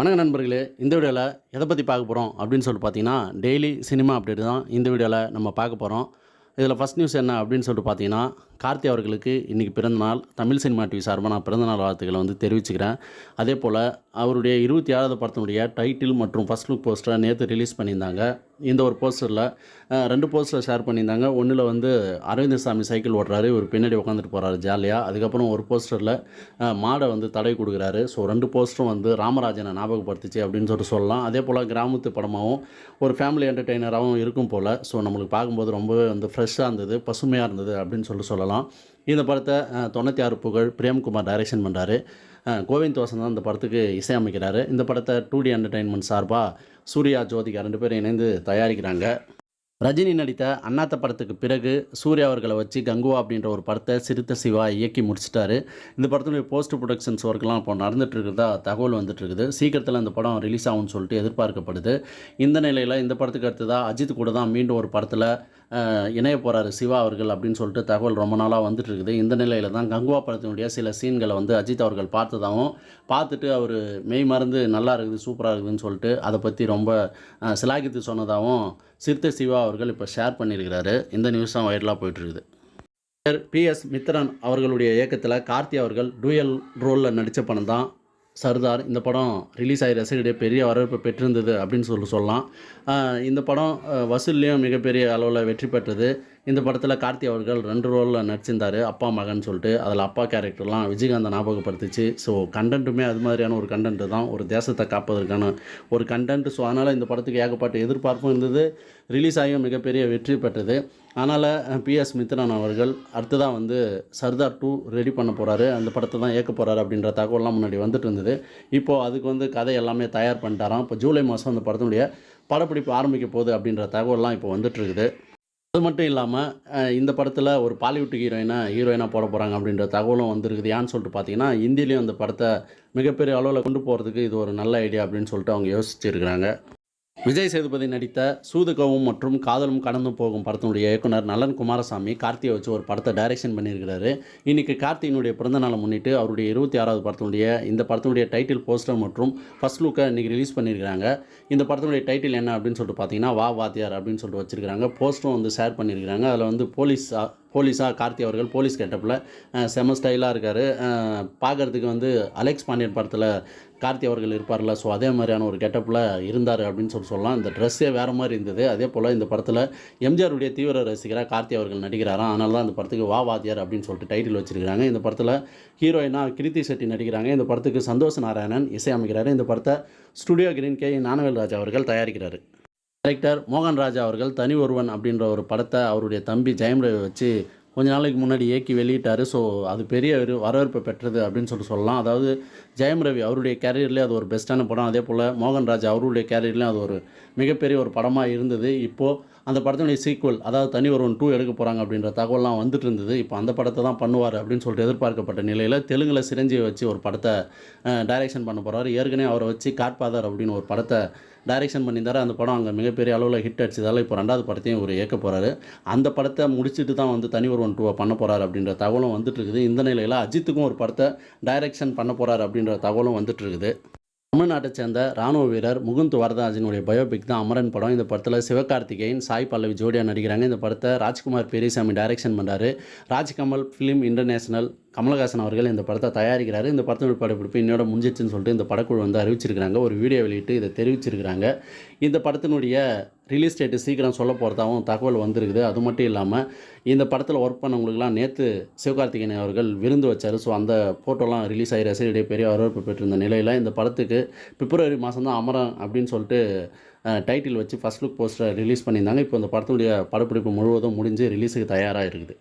வணக்கம் நண்பர்களே, இந்த வீடியோவில் எதை பற்றி பார்க்க போகிறோம் அப்படின்னு சொல்லிட்டு பார்த்தீங்கன்னா, டெய்லி சினிமா அப்டேட் தான் இந்த வீடியோவில் நம்ம பார்க்க போகிறோம். இதில் ஃபஸ்ட் நியூஸ் என்ன அப்படின்னு சொல்லிட்டு பார்த்தீங்கன்னா, கார்த்தி அவர்களுக்கு இன்றைக்கி பிறந்தநாள். தமிழ் சினிமா டிவி சார்பாக நான் பிறந்தநாள் வாழ்த்துக்களை தெரிவிச்சுக்கிறேன். அதே போல் அவருடைய 26வது படத்தினுடைய டைட்டில் மற்றும் ஃபஸ்ட் லுக் போஸ்டரை நேற்று ரிலீஸ் பண்ணியிருந்தாங்க. இந்த ஒரு போஸ்டரில் 2 போஸ்டரை ஷேர் பண்ணியிருந்தாங்க. ஒன்றில் அரவிந்தசாமி சைக்கிள் ஓட்டுறாரு, இவர் பின்னாடி உட்காந்துட்டு போகிறாரு ஜாலியாக. அதுக்கப்புறம் ஒரு போஸ்டரில் மாடை தடவி கொடுக்குறாரு. ஸோ 2 போஸ்டரும் ராமராஜனை ஞாபகப்படுத்துச்சு அப்படின்னு சொல்லலாம். அதே போல் கிராமத்து படமாகவும் ஒரு ஃபேமிலி என்டர்டெய்னராகவும் இருக்கும் போல். ஸோ நம்மளுக்கு பார்க்கும்போது ரொம்பவே ஃப்ரெஷ்ஷாக இருந்தது, பசுமையாக இருந்தது அப்படின்னு சொல்லலாம். இந்த படத்தை 96 புகழ் பிரேம்குமார் டைரக்ஷன் பண்ணுறாரு. கோவிந்த் வாசன் தான் இந்த படத்துக்கு இசையமைக்கிறாரு. இந்த படத்தை 2D என்டர்டெயின்மெண்ட் சார்பாக சூர்யா, ஜோதிகா 2 பேரும் இணைந்து தயாரிக்கிறாங்க. ரஜினி நடித்த அண்ணாத்த படத்துக்கு பிறகு சூர்யா அவர்களை வச்சு கங்குவா அப்படின்ற ஒரு படத்தை சிறுத்தை சிவா இயக்கி முடிச்சிட்டாரு. இந்த படத்துடைய போஸ்ட் ப்ரொடக்ஷன்ஸ் ஒர்க்லாம் இப்போ நடந்துகிட்ருக்கிறதா தகவல் வந்துட்டுருக்குது. சீக்கிரத்தில் இந்த படம் ரிலீஸ் ஆகும்னு சொல்லிட்டு எதிர்பார்க்கப்படுது. இந்த நிலையில் இந்த படத்துக்கு அடுத்ததாக அஜித் கூட தான் மீண்டும் ஒரு படத்தில் இணைய போகிறாரு சிவா அவர்கள் அப்படின்னு சொல்லிட்டு தகவல் ரொம்ப நாளாக வந்துட்டுருக்குது. இந்த நிலையில் தான் கங்குவா படத்தினுடைய சில சீன்களை அஜித் அவர்கள் பார்த்ததாகவும், பார்த்துட்டு அவர் மெய் மறந்து நல்லா இருக்குது, சூப்பராக இருக்குதுன்னு சொல்லிட்டு அதை பற்றி ரொம்ப சிலாகித்து சொன்னதாகவும் சிறுத்தை சிவா அவர்கள் இப்போ ஷேர் பண்ணியிருக்கிறாரு. இந்த நியூஸ் தான் வைரலாக போயிட்டுருக்குது. PS மித்ரன் அவர்களுடைய இயக்கத்தில் கார்த்தி அவர்கள் டூயல் ரோலில் நடித்த படம் தான் சர்தார். இந்த படம் ரிலீஸ் ஆகி ரசிகர்களிடையே பெரிய வரவேற்பு பெற்றிருந்தது அப்படின்னு சொல்லலாம். இந்த படம் வசூல்லையும் மிகப்பெரிய அளவில் வெற்றி பெற்றது. இந்த படத்தில் கார்த்தி அவர்கள் 2 ரோலில் நடிச்சிருந்தார், அப்பா மகன் சொல்லிட்டு. அதில் அப்பா கேரக்டர்லாம் விஜயகாந்தை ஞாபகப்படுத்துச்சு. ஸோ கண்டென்ட்டுமே அது மாதிரியான ஒரு கண்டென்ட்டு தான், ஒரு தேசத்தை காப்பதற்கான ஒரு கண்டென்ட். ஸோ அதனால் இந்த படத்துக்கு ஏகப்பட்ட எதிர்பார்ப்பும் இருந்தது. ரிலீஸ் ஆகியும் மிகப்பெரிய வெற்றி பெற்றது. அதனால் PS மித்ரன் அவர்கள் அடுத்ததாக சர்தார் 2 ரெடி பண்ண போகிறாரு, அந்த படத்தை தான் இயக்க போகிறாரு அப்படின்ற தகவலாம் முன்னாடி வந்துட்டு இருந்தது. இப்போது அதுக்கு கதை எல்லாமே தயார் பண்ணிட்டாராம். இப்போ ஜூலை மாதம் அந்த படத்தினுடைய படப்பிடிப்பு ஆரம்பிக்க போகுது அப்படின்ற தகவலாம் இப்போ வந்துட்டுருக்குது. அது மட்டும் இல்லாமல் இந்த படத்தில் ஒரு பாலிவுட் ஹீரோயினாக போட போகிறாங்க அப்படின்ற தகவலும் வந்துருக்குது. ஏன்னு சொல்லிட்டு பார்த்தீங்கன்னா, இந்தியிலையும் அந்த படத்தை மிகப்பெரிய அளவில் கொண்டு போகிறதுக்கு இது ஒரு நல்ல ஐடியா அப்படின்னு சொல்லிட்டு அவங்க யோசிச்சுருக்கிறாங்க. விஜய் சேதுபதி நடித்த சூதுகவும் மற்றும் காதலும் கடந்து போகும் படத்தினுடைய இயக்குனர் நலன் குமாரசாமி கார்த்தியை வச்சு ஒரு படத்தை டைரக்ஷன் பண்ணியிருக்கிறாரு. இன்றைக்கி கார்த்தியினுடைய பிறந்தநாளை முன்னிட்டு அவருடைய 26வது படத்தினுடைய டைட்டில் போஸ்டர் மற்றும் ஃபஸ்ட் லுக்கை இன்றைக்கி ரிலீஸ் பண்ணியிருக்கிறாங்க. இந்த படத்தினுடைய டைட்டில் என்ன அப்படின்னு சொல்லிட்டு பார்த்தீங்கன்னா, வா வாத்தியார் அப்படின்னு சொல்லிட்டு வச்சுருக்காங்க. போஸ்டரும் ஷேர் பண்ணியிருக்கிறாங்க. அதில் போலீஸாக கார்த்தி அவர்கள் போலீஸ் கெட்டப்பில் செம ஸ்டைலாக இருக்கார். பார்க்குறதுக்கு அலெக்ஸ் பாண்டியன் படத்தில் கார்த்தி அவர்கள் இருப்பார்ல, ஸோ அதே மாதிரியான ஒரு கெட்டப்பில் இருந்தார் அப்படின்னு சொல்லலாம். இந்த ட்ரெஸ்ஸே வேறு மாதிரி இருந்தது. அதே போல் இந்த படத்தில் எம்ஜிஆருடைய தீவிர ரசிகராக கார்த்தி அவர்கள் நடிக்கிறாராம். அதனால தான் இந்த படத்துக்கு வா வாத்தியார் அப்படின்னு சொல்லிட்டு டைட்டில் வச்சுருக்காங்க. இந்த படத்தில் ஹீரோயினாக கிருத்தி செட்டி நடிக்கிறாங்க. இந்த படத்துக்கு சந்தோஷ் நாராயணன் இசையமைக்கிறார். இந்த படத்தை ஸ்டுடியோ கிரீன் கே ஞானவேல் ராஜா அவர்கள் தயாரிக்கிறார். டைரக்டர் மோகன் ராஜா அவர்கள் தனி ஒருவன் அப்படின்ற ஒரு படத்தை அவருடைய தம்பி ஜெயம் ரவி வச்சு கொஞ்ச நாளைக்கு முன்னாடி இயக்கி வெளியிட்டார். ஸோ அது பெரிய ஒரு வரவேற்பு பெற்றது அப்படின்னு சொல்லலாம். அதாவது ஜெயம் ரவி அவருடைய கேரியர்லேயே அது ஒரு பெஸ்ட்டான படம். அதே போல் மோகன் ராஜா அவருடைய கேரியர்லேயும் அது ஒரு மிகப்பெரிய ஒரு படமாக இருந்தது. இப்போது அந்த படத்தினுடைய சீக்குவல், அதாவது தனி ஒருவன் 2 எடுக்க போகிறாங்க அப்படின்ற தகவலாம் வந்துட்டு இருந்தது. இப்போ அந்த படத்தை தான் பண்ணுவார் அப்படின்னு சொல்லிட்டு எதிர்பார்க்கப்பட்ட நிலையில் தெலுங்கில் சிரஞ்சீவி வச்சு ஒரு படத்தை டைரக்ஷன் பண்ண போகிறார். ஏற்கனவே அவரை வச்சு காட்பாதர் அப்படின்னு ஒரு படத்தை டைரக்ஷன் பண்ணியிருந்தார். அந்த படம் அங்கே மிகப்பெரிய அளவில் ஹிட் அடிச்சதால் இப்போ 2வது படத்தையும் ஒரு இயக்க போகிறாரு. அந்த படத்தை முடிச்சுட்டு தான் தனி ஒருவன் 2 பண்ண போகிறார் அப்படின்ற தகவலும் வந்துட்டு இருக்குது. இந்த நிலையில் அஜித்துக்கும் ஒரு படத்தை டைரக்ஷன் பண்ண போகிறார் அப்படின்ற தகவலும் வந்துட்டு இருக்குது. தமிழ்நாட்டை சேர்ந்த ராணுவ வீரர் முகுந்த் வரதராஜனுடைய பயோபிக் தான் அமரன் படம். இந்த படத்தில் சிவகார்த்திகேயன், சாய் பல்லவி ஜோடியாக நடிக்கிறாங்க. இந்த படத்தை ராஜ்குமார் பெரியசாமி டைரக்ஷன் பண்ணுறாரு. ராஜ்கமல் ஃபிலிம் இன்டர்நேஷனல் கமலஹாசன் அவர்கள் இந்த படத்தை தயாரிக்கிறாரு. இந்த படத்தினுடைய படப்பிடிப்பு இன்னோட முடிஞ்சிச்சுன்னு சொல்லிட்டு இந்த படக்குழு அறிவிச்சிருக்கிறாங்க. ஒரு வீடியோ வெளியிட்டு இதை தெரிவிச்சிருக்கிறாங்க. இந்த படத்தினுடைய ரிலீஸ் டேட்டு சீக்கிரம் சொல்ல போகிறதாகவும் தகவல் வந்திருக்குது. அது மட்டும் இல்லாமல் இந்த படத்தில் ஒர்க் பண்ணவங்களுக்குலாம் நேற்று சிவகார்த்திகேயன் அவர்கள் விருந்து வச்சார். ஸோ அந்த ஃபோட்டோலாம் ரிலீஸ் ஆகி ரசிகர்களிடையே பெரிய வரவேற்பு பெற்றிருந்த நிலையில் இந்த படத்துக்கு பிப்ரவரி மாதம் தான் அமரன் அப்படின்னு சொல்லிட்டு டைட்டில் வச்சு ஃபஸ்ட் லுக் போஸ்டரை ரிலீஸ் பண்ணியிருந்தாங்க. இப்போ இந்த படத்தினுடைய படப்பிடிப்பு முழுவதும் முடிஞ்சு ரிலீஸுக்கு தயாராக இருக்குது.